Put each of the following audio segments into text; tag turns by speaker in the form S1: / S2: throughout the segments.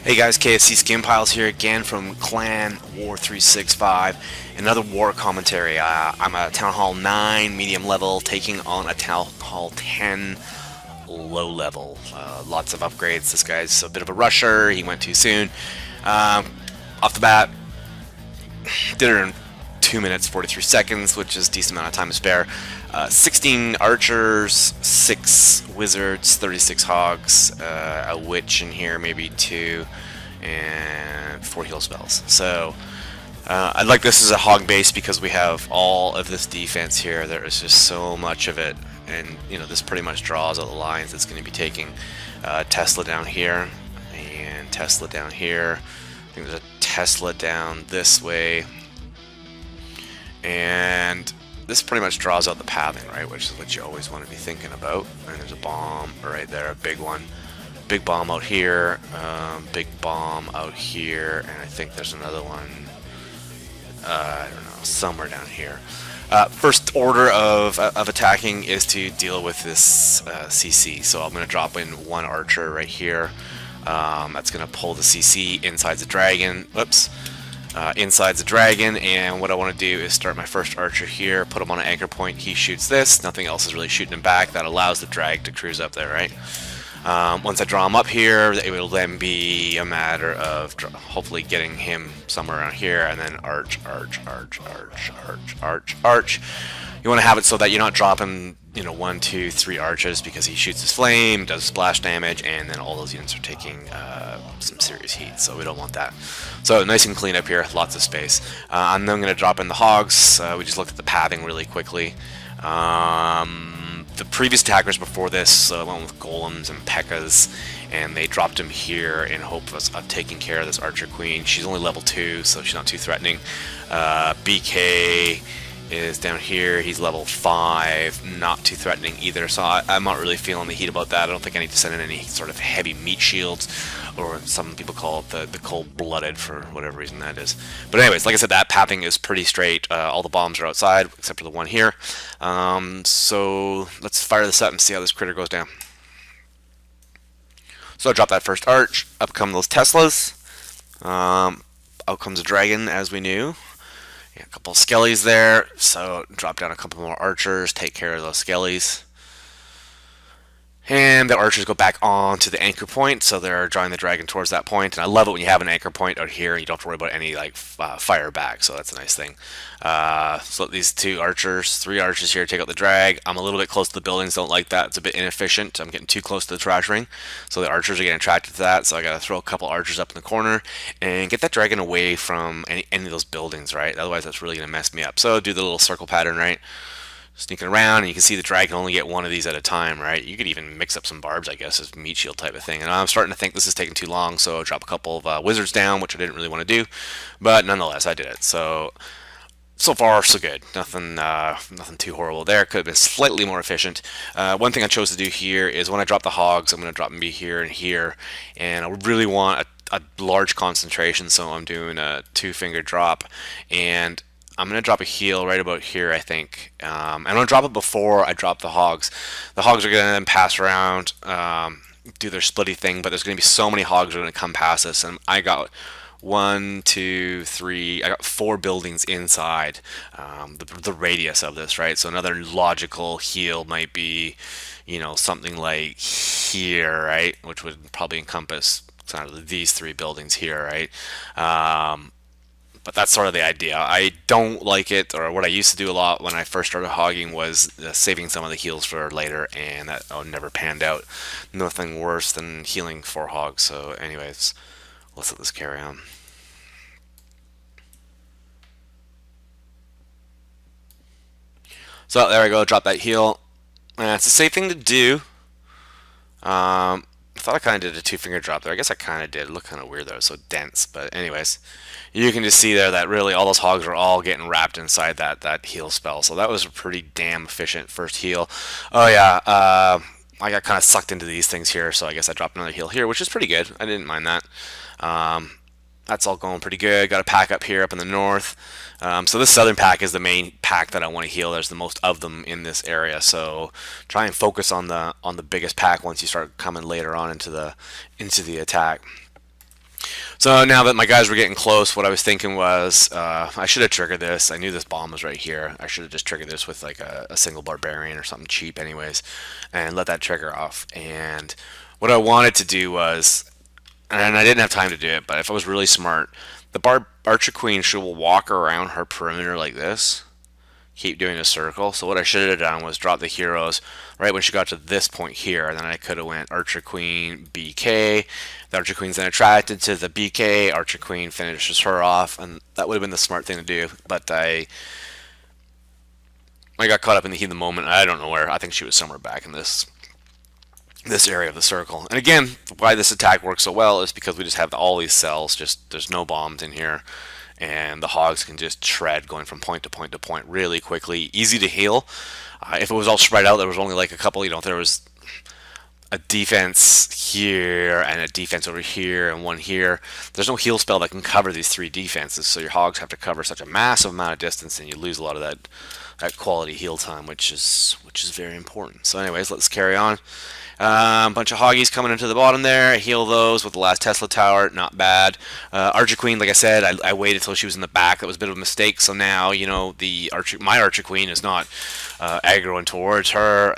S1: Hey guys, KFC Skimpiles here again from Clan War 365. Another war commentary. I'm a Town Hall 9 medium level taking on a Town Hall 10 low level. Lots of upgrades. This guy's a bit of a rusher. He went too soon. Um, Off the bat, did it in 2 minutes 43 seconds, which is a decent amount of time to spare. 16 archers, 6 wizards, 36 hogs, a witch in here, maybe 2, and 4 heal spells. So I like this as a hog base because we have all of this defense here. There is just so much of it, and this pretty much draws out the lines it's going to be taking. Tesla down here, and Tesla down here. I think there's a Tesla down this way. And this pretty much draws out the pathing, right? Which is what you always want to be thinking about. And there's a bomb right there, a big one. Big bomb out here, big bomb out here, and I think there's another one, I don't know, somewhere down here. First order of attacking is to deal with this CC. So I'm going to drop in one archer right here. That's going to pull the CC inside the dragon. Whoops. Inside the dragon, and what I want to do is start my first archer here, put him on an anchor point. He shoots this, nothing else is really shooting him back. That allows the drag to cruise up there, right? Once I draw him up here, it will then be a matter of hopefully getting him somewhere around here, and then arch. You want to have it so that you're not dropping 1, 2, 3 arches, because he shoots his flame, does splash damage, and then all those units are taking some serious heat, so we don't want that. So nice and clean up here, lots of space. I'm then going to drop in the hogs. We just looked at the pathing really quickly. The previous attackers before this went with golems and pekkas, and they dropped him here in hope of taking care of this archer queen. She's only level 2, so she's not too threatening. BK is down here. He's level 5, not too threatening either, so I'm not really feeling the heat about that. I don't think I need to send in any sort of heavy meat shields, or some people call it the cold-blooded for whatever reason that is. But anyways, like I said, that pathing is pretty straight. All the bombs are outside except for the one here. So let's fire this up and see how this critter goes down. So I drop that first arch, up come those Teslas, out comes a dragon, as we knew. Yeah, a couple of skellies there, so drop down a couple more archers, take care of those skellies. And the archers go back on to the anchor point, so they're drawing the dragon towards that point. And I love it when you have an anchor point out here and you don't have to worry about any fire back, so that's a nice thing. So these 3 archers here take out the drag. I'm a little bit close to the buildings, don't like that. It's a bit inefficient. I'm getting too close to the trash ring, so the archers are getting attracted to that. So I got to throw a couple archers up in the corner and get that dragon away from any of those buildings, right? Otherwise, that's really going to mess me up. So do the little circle pattern, right? Sneaking around, and you can see the drag can only get one of these at a time, right? You could even mix up some barbs, I guess, as meat shield type of thing. And I'm starting to think this is taking too long, so I'll drop a couple of wizards down, which I didn't really want to do, but nonetheless, I did it. So far, so good. Nothing too horrible there. Could have been slightly more efficient. One thing I chose to do here is when I drop the hogs, I'm going to drop them here and here, and I really want a large concentration, so I'm doing a 2-finger drop, and I'm going to drop a heal right about here, I think. I'm going to drop it before I drop the hogs. The hogs are going to then pass around, do their splitty thing, but there's going to be so many hogs that are going to come past us, and I got 1, 2, 3, I got 4 buildings inside the radius of this, right? So another logical heal might be, something like here, right? Which would probably encompass kind of these 3 buildings here, right? But that's sort of the idea. I don't like it, or what I used to do a lot when I first started hogging was saving some of the heals for later, and that never panned out. Nothing worse than healing 4 hogs. So anyways, let's let this carry on. So there we go, drop that heal. It's a safe thing to do. I thought I kind of did a 2-finger drop there. I guess I kind of did. It looked kind of weird though, so dense. But anyways, you can just see there that really all those hogs are all getting wrapped inside that heal spell. So that was a pretty damn efficient first heal. Oh yeah, I got kind of sucked into these things here, so I guess I dropped another heal here, which is pretty good. I didn't mind that. That's all going pretty good. Got a pack up here up in the north. So this southern pack is the main pack that I want to heal. There's the most of them in this area, so try and focus on the biggest pack once you start coming later on into the attack. So now that my guys were getting close, what I was thinking was I should have triggered this. I knew this bomb was right here. I should have just triggered this with like a single barbarian or something cheap, anyways, and let that trigger off. And what I wanted to do was, and I didn't have time to do it, but if I was really smart, the Archer Queen should walk around her perimeter like this, keep doing a circle. So what I should have done was drop the heroes right when she got to this point here, and then I could have went Archer Queen BK. The Archer Queen's then attracted to the BK. Archer Queen finishes her off, and that would have been the smart thing to do. But I got caught up in the heat of the moment. I don't know where. I think she was somewhere back in this area of the circle. And again, why this attack works so well is because we just have all these cells. Just there's no bombs in here, and the hogs can just shred going from point to point to point really quickly. Easy to heal. If it was all spread out, there was only like a couple. There was a defense here and a defense over here and one here. There's no heal spell that can cover these three defenses, so your hogs have to cover such a massive amount of distance, and you lose a lot of that quality heal time, which is very important. So, anyways, let's carry on. Bunch of hoggies coming into the bottom there. Heal those with the last Tesla tower. Not bad. Archer Queen, like I said, I waited till she was in the back. That was a bit of a mistake. So now, my Archer Queen is not aggroing towards her.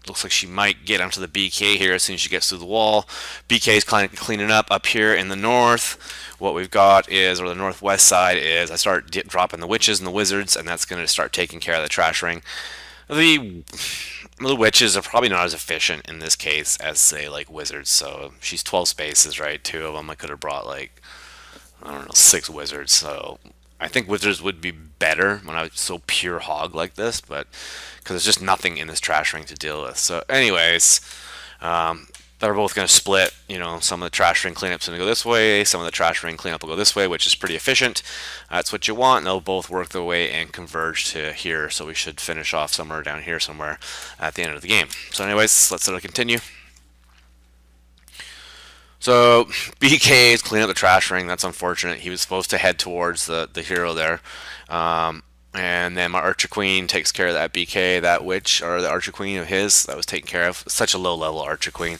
S1: Looks like she might get onto the BK here as soon as she gets through the wall. BK is cleaning up here in the north. What we've got is, or the northwest side is, I start dropping the witches and the wizards, and that's going to start taking care of the trash ring. The witches are probably not as efficient in this case as, say, like wizards. So she's 12 spaces, right? Two of them I could have brought, like, I don't know, 6 wizards. So I think wizards would be better when I was so pure hog like this, but because there's just nothing in this trash ring to deal with. So anyways, they're both going to split. Some of the trash ring cleanup's going to go this way, some of the trash ring cleanup will go this way, which is pretty efficient. That's what you want, and they'll both work their way and converge to here, so we should finish off somewhere down here somewhere at the end of the game. So anyways, let's continue. So BK is cleaning up the trash ring. That's unfortunate. He was supposed to head towards the hero there. And then my Archer Queen takes care of that BK, that witch, or the Archer Queen of his, that was taken care of. Such a low level Archer Queen.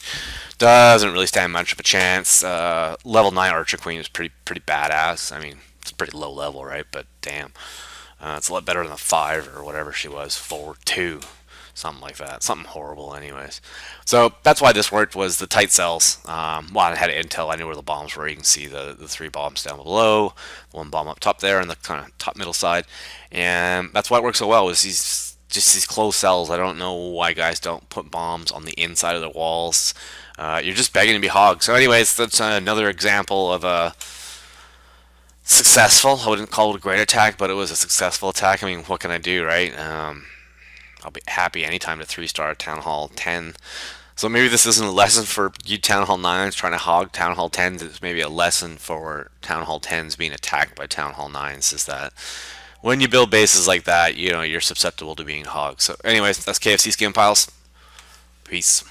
S1: Doesn't really stand much of a chance. Level 9 Archer Queen is pretty badass. I mean, it's pretty low level, right? But damn. It's a lot better than the 5 or whatever she was, 4-2. Something like that. Something horrible, anyways. So that's why this worked, was the tight cells. Well, I had intel. I knew where the bombs were. You can see the 3 bombs down below, one bomb up top there on the kind of top middle side. And that's why it works so well, is these closed cells. I don't know why guys don't put bombs on the inside of the walls. You're just begging to be hogged. So anyways, that's another example of a successful, I wouldn't call it a great attack, but it was a successful attack. I mean, what can I do, right? I'll be happy anytime to 3-star Town Hall 10. So maybe this isn't a lesson for you Town Hall 9s trying to hog Town Hall 10s. It's maybe a lesson for Town Hall 10s being attacked by Town Hall 9s, is that when you build bases like that, you're susceptible to being hogged. So anyways, that's KFC Skin Piles. Peace.